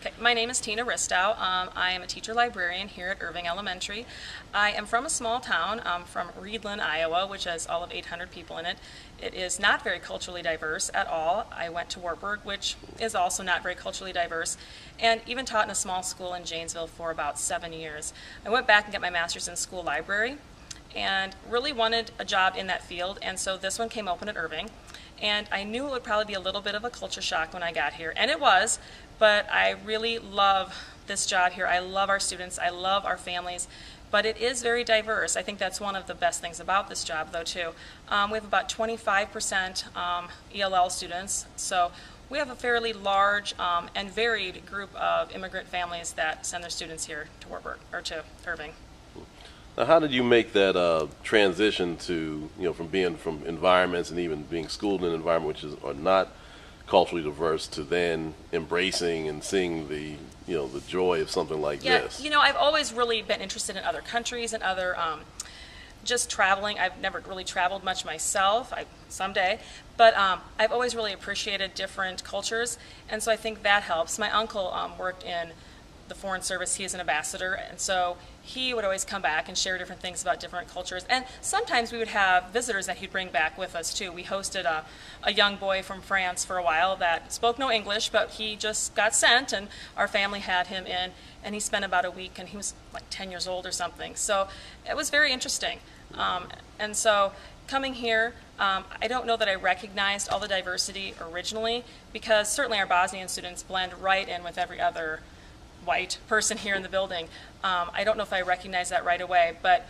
Okay, my name is Tinaristau. I am a teacher librarian here at Irving Elementary. I am from a small town, from Reedland, Iowa, which has all of 800 people in it. It is not very culturally diverse at all. I went to Wartburg, which is also not very culturally diverse, and even taught in a small school in Janesville for about 7 years. I went back and got my master's in school library and really wanted a job in that field, and so this one came open at Irving. And I knew it would probably be a little bit of a culture shock when I got here, and it was, but I really love this job here. I love our students, I love our families, but it is very diverse. I think that's one of the best things about this job, though, too. We have about 25% ELL students, so we have a fairly large and varied group of immigrant families that send their students here to Wartburg, or to Irving. Now, how did you make that transition to, from being from environments and even being schooled in an environment which are not culturally diverse to then embracing and seeing the joy of something like this? I've always really been interested in other countries and other, just traveling. I've never really traveled much myself, someday, but I've always really appreciated different cultures, and so I think that helps. My uncle worked in the Foreign Service. He is an ambassador, and so he would always come back and share different things about different cultures. And sometimes we would have visitors that he'd bring back with us too. We hosted a young boy from France for a while that spoke no English, but he just got sent, and our family had him in, and he spent about a week, and he was like 10 years old or something. So it was very interesting. And so coming here, I don't know that I recognized all the diversity originally, because certainly our Bosnian students blend right in with every other white person here in the building. I don't know if I recognize that right away, but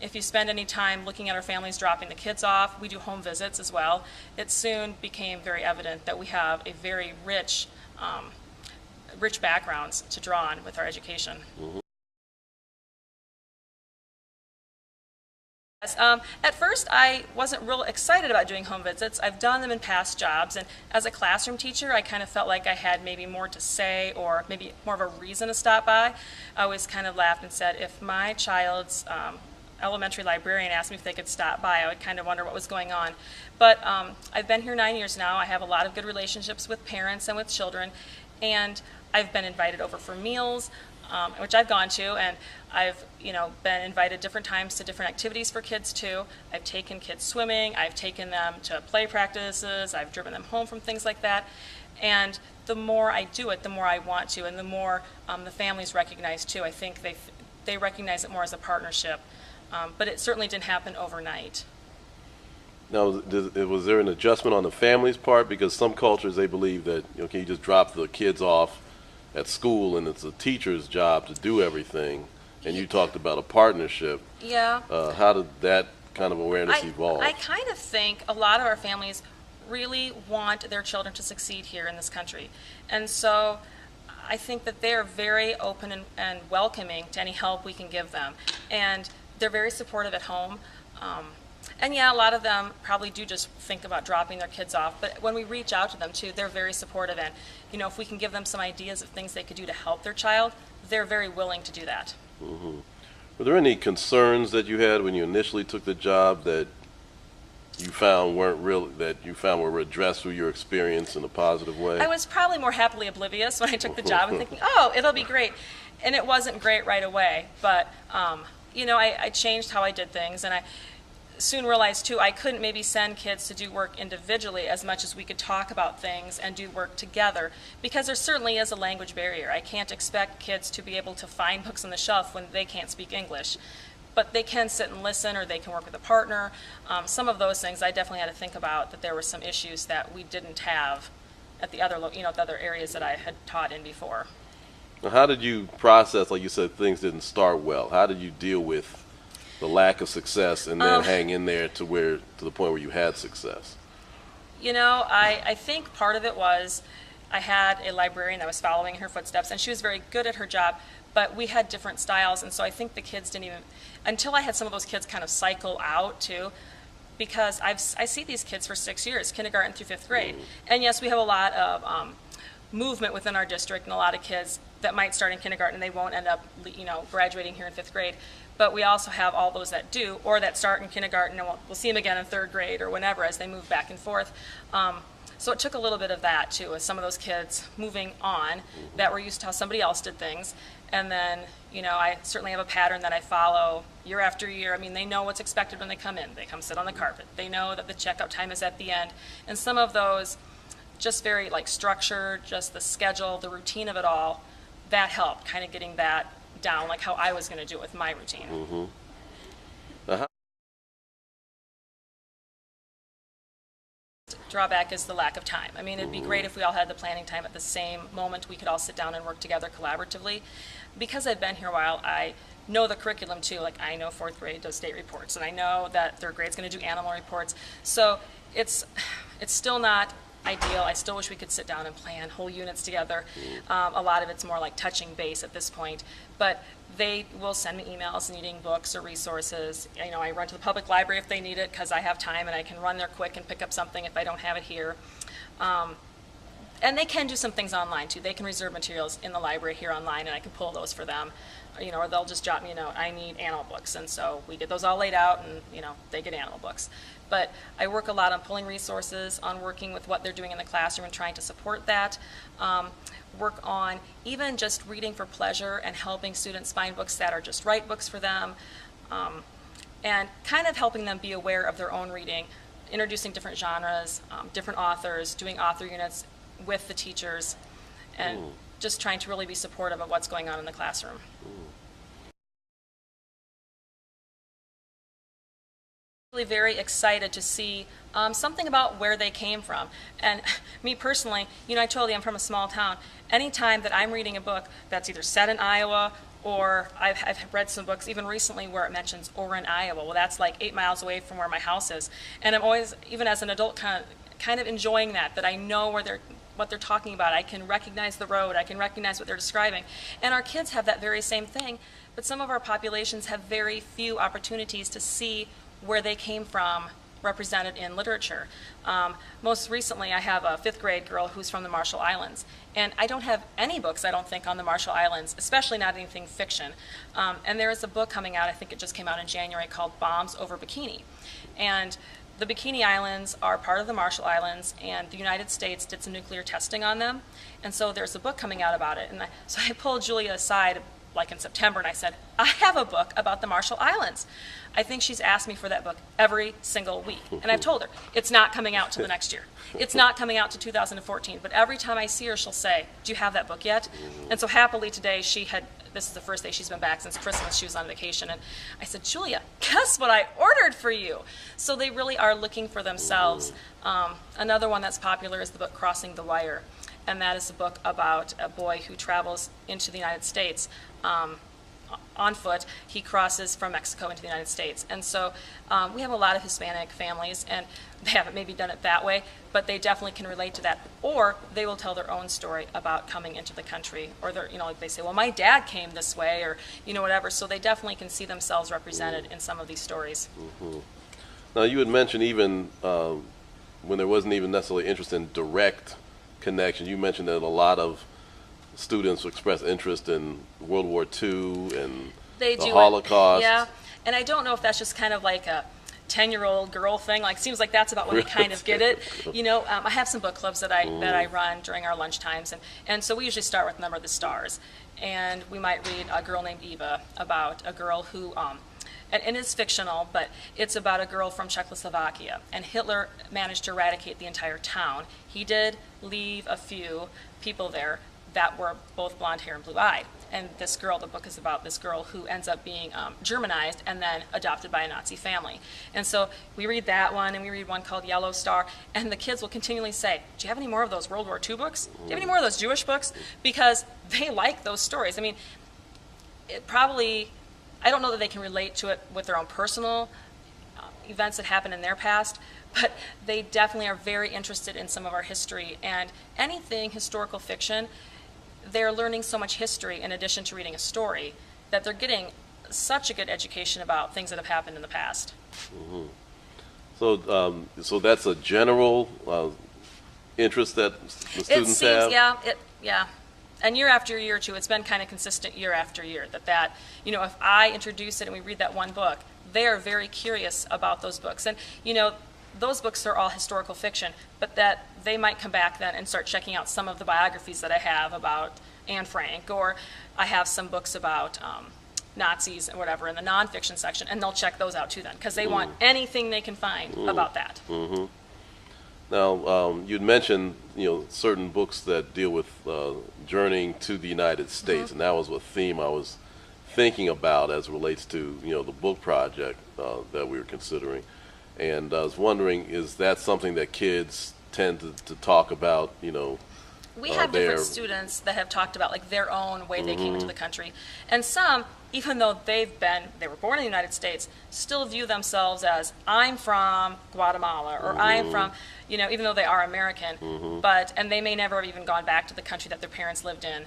if you spend any time looking at our families dropping the kids off, we do home visits as well. It soon became very evident that we have a very rich backgrounds to draw on with our education. Mm-hmm. Yes, at first, I wasn't real excited about doing home visits. I've done them in past jobs, and as a classroom teacher, I kind of felt like I had maybe more to say or maybe more of a reason to stop by. I always kind of laughed and said, if my child's elementary librarian asked me if they could stop by, I would kind of wonder what was going on. But I've been here 9 years now. I have a lot of good relationships with parents and with children, and I've been invited over for meals, which I've gone to, and I've been invited different times to different activities for kids too. I've taken kids swimming, I've taken them to play practices, I've driven them home from things like that, and the more I do it, the more I want to, and the more the families recognize too. I think they recognize it more as a partnership, but it certainly didn't happen overnight. Now, was there an adjustment on the family's part? Because some cultures, they believe that, can you just drop the kids off at school and it's a teacher's job to do everything, and you talked about a partnership. Yeah. How did that kind of awareness evolve? I kind of think a lot of our families really want their children to succeed here in this country, and so I think that they're very open and welcoming to any help we can give them, and they're very supportive at home. And yeah, a lot of them probably do just think about dropping their kids off, but when we reach out to them too, they're very supportive, and if we can give them some ideas of things they could do to help their child, they're very willing to do that. Mm-hmm. Were there any concerns that you had when you initially took the job that you found were addressed through your experience in a positive way? I was probably more happily oblivious when I took the job and thinking, oh, it'll be great. And it wasn't great right away, but I changed how I did things, and I soon realized too I couldn't maybe send kids to do work individually as much as we could talk about things and do work together, because there certainly is a language barrier. I can't expect kids to be able to find books on the shelf when they can't speak English, but they can sit and listen, or they can work with a partner. Some of those things I definitely had to think about, that there were some issues that we didn't have at the other areas that I had taught in before. Now, how did you process, like you said, things didn't start well? How did you deal with the lack of success and then hang in there to the point where you had success? I think part of it was I had a librarian that was following in her footsteps, and she was very good at her job, but we had different styles, and so I think the kids didn't even, until I had some of those kids kind of cycle out too, because I see these kids for 6 years, kindergarten through 5th grade. And yes, we have a lot of movement within our district, and a lot of kids that might start in kindergarten and they won't end up graduating here in 5th grade. But we also have all those that do, or that start in kindergarten, and we'll see them again in 3rd grade or whenever as they move back and forth. So it took a little bit of that too, with some of those kids moving on that were used to how somebody else did things. And then, I certainly have a pattern that I follow year after year. I mean, they know what's expected when they come in. They come sit on the carpet. They know that the checkout time is at the end. And some of those, just very like structured, just the schedule, the routine of it all, that helped kind of getting that down, like how I was going to do it with my routine. Uh-huh. Drawback is the lack of time. I mean, it'd be great if we all had the planning time at the same moment. We could all sit down and work together collaboratively. Because I've been here a while, I know the curriculum too. Like, I know fourth grade does state reports, and I know that third grade's going to do animal reports. So it's still not ideal. I still wish we could sit down and plan whole units together. A lot of it's more like touching base at this point. But they will send me emails needing books or resources. I run to the public library if they need it because I have time and I can run there quick and pick up something if I don't have it here. And they can do some things online too. They can reserve materials in the library here online, and I can pull those for them. Or they'll just jot me a note, I need animal books. And so we get those all laid out, and they get animal books. But I work a lot on pulling resources, on working with what they're doing in the classroom and trying to support that. Work on even just reading for pleasure and helping students find books that are just right books for them. And kind of helping them be aware of their own reading, introducing different genres, different authors, doing author units with the teachers, and just trying to really be supportive of what's going on in the classroom. Really very excited to see something about where they came from. And me personally, I told you I'm from a small town. Anytime that I'm reading a book that's either set in Iowa, or I've read some books even recently where it mentions Orrin, Iowa. Well, that's like 8 miles away from where my house is. And I'm always, even as an adult, kind of enjoying that I know what they're talking about. I can recognize the road. I can recognize what they're describing. And our kids have that very same thing. But some of our populations have very few opportunities to see where they came from represented in literature. Most recently, I have a 5th grade girl who's from the Marshall Islands. And I don't have any books, I don't think, on the Marshall Islands, especially not anything fiction. And there is a book coming out, I think it just came out in January, called Bombs Over Bikini. And the Bikini Islands are part of the Marshall Islands, and the United States did some nuclear testing on them. And so there's a book coming out about it. And so I pulled Julia aside like in September, and I said, I have a book about the Marshall Islands. I think she's asked me for that book every single week. And I've told her, it's not coming out till the next year. It's not coming out to 2014. But every time I see her, she'll say, do you have that book yet? And so happily today, this is the first day she's been back since Christmas. She was on vacation. And I said, Julia, guess what I ordered for you? So they really are looking for themselves. Another one that's popular is the book Crossing the Wire. And that is a book about a boy who travels into the United States on foot. He crosses from Mexico into the United States. And so we have a lot of Hispanic families, and they haven't maybe done it that way, but they definitely can relate to that. Or they will tell their own story about coming into the country, or like they say, well, my dad came this way, or whatever. So they definitely can see themselves represented in some of these stories. Now, you had mentioned even when there wasn't even necessarily interest in direct connection, you mentioned that a lot of students express interest in World War II and the Holocaust. Yeah, and I don't know if that's just kind of like a 10-year-old girl thing. Like, seems like that's about when we kind of get it. I have some book clubs that I run during our lunch times, and so we usually start with Number of the Stars, and we might read A Girl Named Eva, about a girl who and it's fictional, but it's about a girl from Czechoslovakia, and Hitler managed to eradicate the entire town. He did leave a few people there that were both blonde hair and blue-eyed. And this girl, the book is about this girl who ends up being Germanized and then adopted by a Nazi family. And so we read that one, and we read one called Yellow Star, and the kids will continually say, do you have any more of those World War II books? Do you have any more of those Jewish books? Because they like those stories. I mean, I don't know that they can relate to it with their own personal events that happened in their past, but they definitely are very interested in some of our history. And anything historical fiction, they're learning so much history in addition to reading a story that they're getting such a good education about things that have happened in the past. So that's a general interest that the students have? Yeah. And year after year, too, it's been kind of consistent year after year that if I introduce it and we read that one book, they are very curious about those books. And, those books are all historical fiction, but that they might come back then and start checking out some of the biographies that I have about Anne Frank, or I have some books about Nazis and whatever in the nonfiction section, and they'll check those out too then, because they want anything they can find about that. Now, you'd mentioned, certain books that deal with journeying to the United States, and that was a theme I was thinking about as it relates to, the book project that we were considering. And I was wondering, is that something that kids tend to talk about, We have different students that have talked about like their own way they came into the country, and some, even though they were born in the United States, still view themselves as, I'm from Guatemala, or I'm from, even though they are American, and they may never have even gone back to the country that their parents lived in,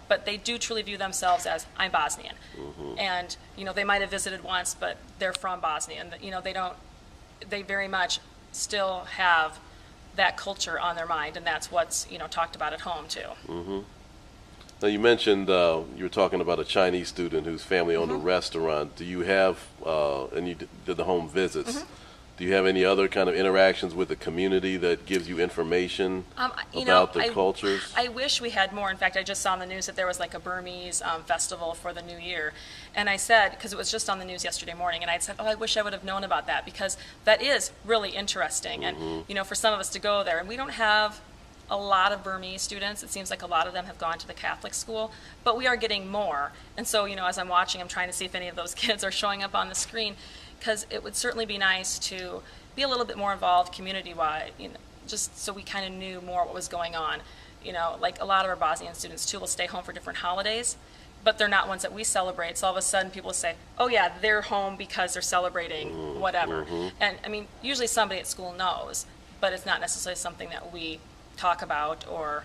but they do truly view themselves as, I'm Bosnian. And, they might have visited once, but they're from Bosnia, and, they very much still have that culture on their mind, and that's what's, talked about at home too. Now, you mentioned you were talking about a Chinese student whose family owned a restaurant. Do you have, and you did the home visits, do you have any other kind of interactions with the community that gives you information about the cultures? I wish we had more. In fact, I just saw on the news that there was like a Burmese festival for the New Year. And I said, because it was just on the news yesterday morning, and I said, I wish I would have known about that, because that is really interesting. And, for some of us to go there, and we don't have a lot of Burmese students. It seems like a lot of them have gone to the Catholic school, but we are getting more. And so, as I'm watching, I'm trying to see if any of those kids are showing up on the screen, because it would certainly be nice to be a little bit more involved community-wide, just so we kind of knew more what was going on. Like a lot of our Bosnian students, too, will stay home for different holidays, but they're not ones that we celebrate. So all of a sudden people say, oh yeah, they're home because they're celebrating whatever. And I mean, usually somebody at school knows, but it's not necessarily something that we talk about or,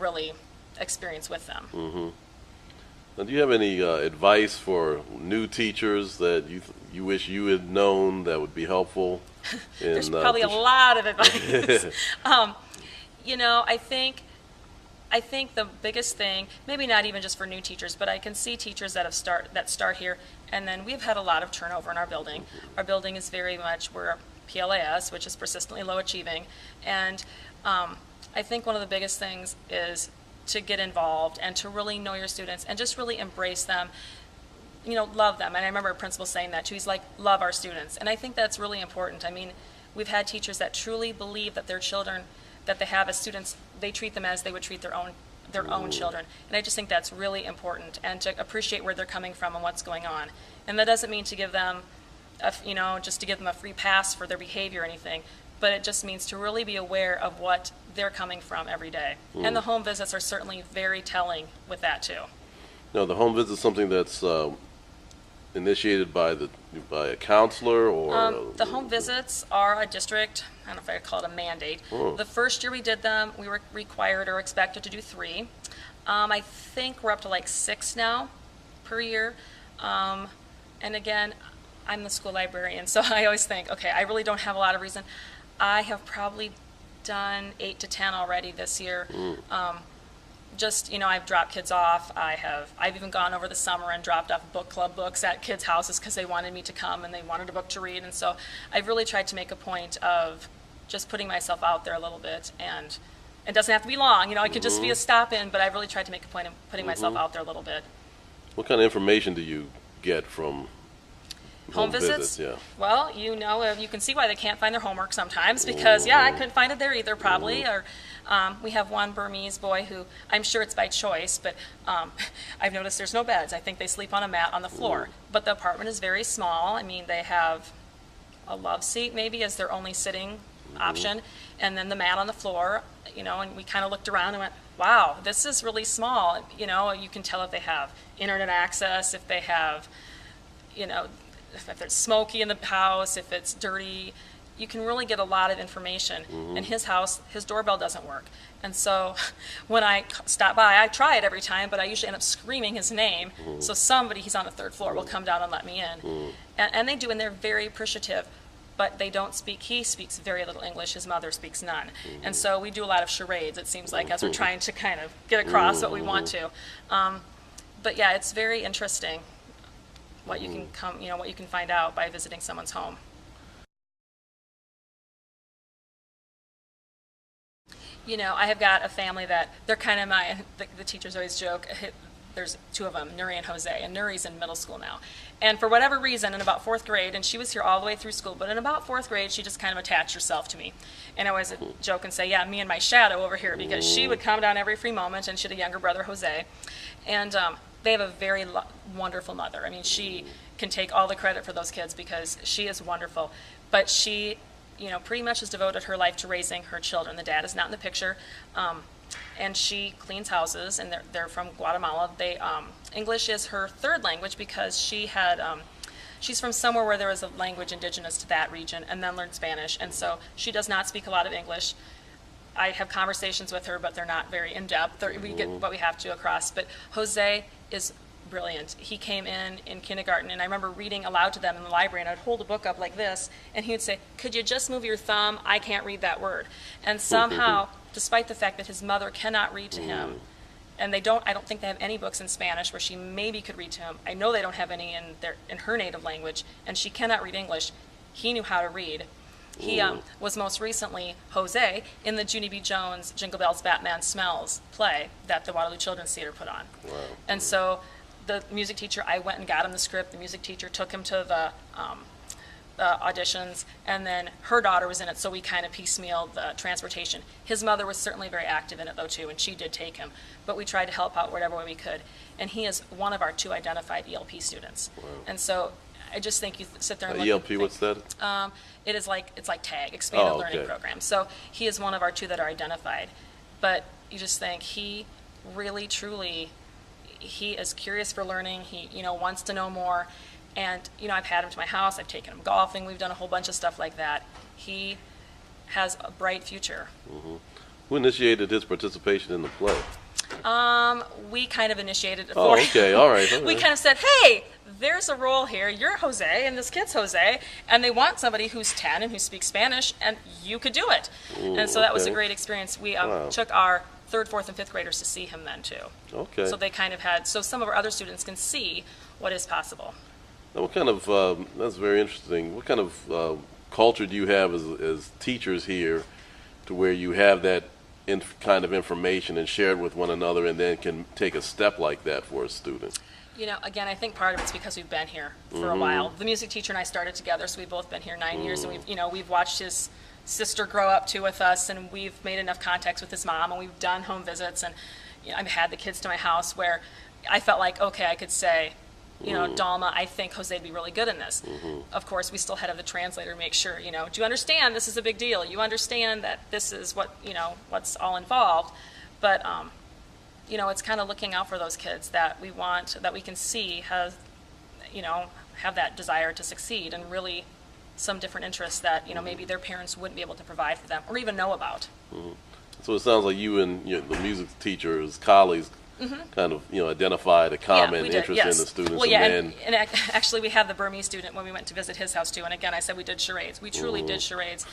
really experience with them. Now, do you have any advice for new teachers that you wish you had known that would be helpful? There's probably a lot of advice. I think the biggest thing, maybe not even just for new teachers, but I can see teachers that start here, and then we've had a lot of turnover in our building. Our building is very much, we're a PLAS, which is persistently low achieving, and I think one of the biggest things is to get involved and to really know your students and just really embrace them, love them. And I remember a principal saying that too. He's like, love our students. And I think that's really important. I mean, we've had teachers that truly believe that their children that they have as students, they treat them as they would treat their own children. And I just think that's really important, and to appreciate where they're coming from and what's going on. And that doesn't mean to give them, just to give them a free pass for their behavior or anything, but it just means to really be aware of what they're coming from every day. And the home visits are certainly very telling with that too. Now, the home visit is something that's initiated by a counselor, or the home visits are a district, I don't know if I call it a mandate. The first year we did them, we were required or expected to do 3. I think we're up to like 6 now per year. And again, I'm the school librarian, so I always think, okay, I really don't have a lot of reason. I have probably done 8 to 10 already this year. I've dropped kids off. I've even gone over the summer and dropped off book club books at kids' houses because they wanted me to come and they wanted a book to read. And so I've really tried to make a point of just putting myself out there a little bit, and it doesn't have to be long. It could just be a stop-in, but I've really tried to make a point of putting myself out there a little bit. What kind of information do you get from home visits? Yeah. Well, you can see why they can't find their homework sometimes, because I couldn't find it there either probably. Or we have one Burmese boy who, I'm sure it's by choice, but I've noticed there's no beds. I think they sleep on a mat on the floor. But the apartment is very small. I mean, they have a love seat maybe as their only sitting option, and then the mat on the floor, and we kind of looked around and went, wow, this is really small. You can tell if they have internet access, if they have, if it's smoky in the house, if it's dirty. You can really get a lot of information. In his house, his doorbell doesn't work. And so when I stop by, I try it every time, but I usually end up screaming his name. So he's on the 3rd floor, will come down and let me in. And they do, and they're very appreciative. But they don't speak, he speaks very little English, his mother speaks none. And so we do a lot of charades, it seems like, as we're trying to kind of get across what we want to. But yeah, it's very interesting what you can find out by visiting someone's home. You know, I have got a family that they're kind of the teachers always joke, there's two of them, Nuri and Jose, and Nuri's in middle school now. And for whatever reason, in about fourth grade, and she was here all the way through school, but in about fourth grade, she just kind of attached herself to me. And I always joke and say, yeah, me and my shadow over here, because she would come down every free moment, and she had a younger brother, Jose. And they have a very wonderful mother. I mean, she can take all the credit for those kids because she is wonderful. But she, you know, pretty much has devoted her life to raising her children. The dad is not in the picture, and she cleans houses, and they're from Guatemala. English is her third language because she's from somewhere where there was a language indigenous to that region, and then learned Spanish, and so she does not speak a lot of English. I have conversations with her, but they're not very in-depth. We get what we have to across. But Jose is brilliant. He came in kindergarten, and I remember reading aloud to them in the library, and I'd hold a book up like this, and he would say, could you just move your thumb? I can't read that word. And somehow, despite the fact that his mother cannot read to him, and I don't think they have any books in Spanish where she maybe could read to him. I know they don't have any in her native language, and she cannot read English. He knew how to read. He was most recently, Jose, in the Junie B. Jones Jingle Bells Batman Smells play that the Waterloo Children's Theater put on. Wow. And so the music teacher, I went and got him the script. The music teacher took him to the auditions, and then her daughter was in it, so we kind of piecemealed the transportation. His mother was certainly very active in it, though, too, and she did take him. But we tried to help out whatever way we could. And he is one of our 2 identified ELP students. Wow. And so I just think you sit there and look ELP, and what's that? it's like TAG, Expanded Learning okay. Program. So he is one of our 2 that are identified. But you just think he really, truly, he is curious for learning. He, wants to know more. And, I've had him to my house. I've taken him golfing. We've done a whole bunch of stuff like that. He has a bright future. Mm-hmm. Who initiated his participation in the play? We kind of initiated it Oh, for okay, all right. We kind of said, hey, there's a role here. You're Jose, and this kid's Jose, and they want somebody who's 10 and who speaks Spanish, and you could do it. And so that was a great experience. We Wow. took our 3rd, 4th, and 5th graders to see him then, too. Okay. So they kind of so some of our other students can see what is possible. Now, what kind of, that's very interesting, what kind of culture do you have as teachers here to where you have that kind of information and share it with one another and then can take a step like that for a student? Again, I think part of it's because we've been here for a while. The music teacher and I started together, so we've both been here 9 years, and we've watched his sister grow up too with us, and we've made enough contacts with his mom, and we've done home visits, and I've had the kids to my house where I felt like, okay, I could say, Dalma, I think Jose'd be really good in this. Of course, we still had to have the translator make sure, do you understand this is a big deal? You understand that this is what, what's all involved. But, it's kind of looking out for those kids that we want, that we can see have that desire to succeed and really some different interests that, maybe their parents wouldn't be able to provide for them or even know about. So it sounds like you and the music teachers, colleagues, kind of identified a common interest in the students. Well, yeah, and actually we have the Burmese student when we went to visit his house too. And again, I said we did charades. We truly did charades.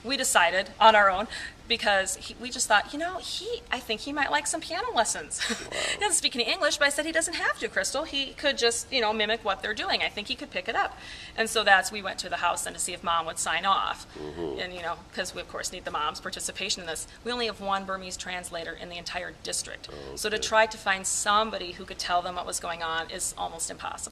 We decided on our own because we just thought, I think he might like some piano lessons. He doesn't speak any English, but I said he doesn't have to, Crystal. He could just, mimic what they're doing. I think he could pick it up. And so we went to the house then to see if Mom would sign off. And, because we, of course, need the mom's participation in this. We only have 1 Burmese translator in the entire district. So to try to find somebody who could tell them what was going on is almost impossible.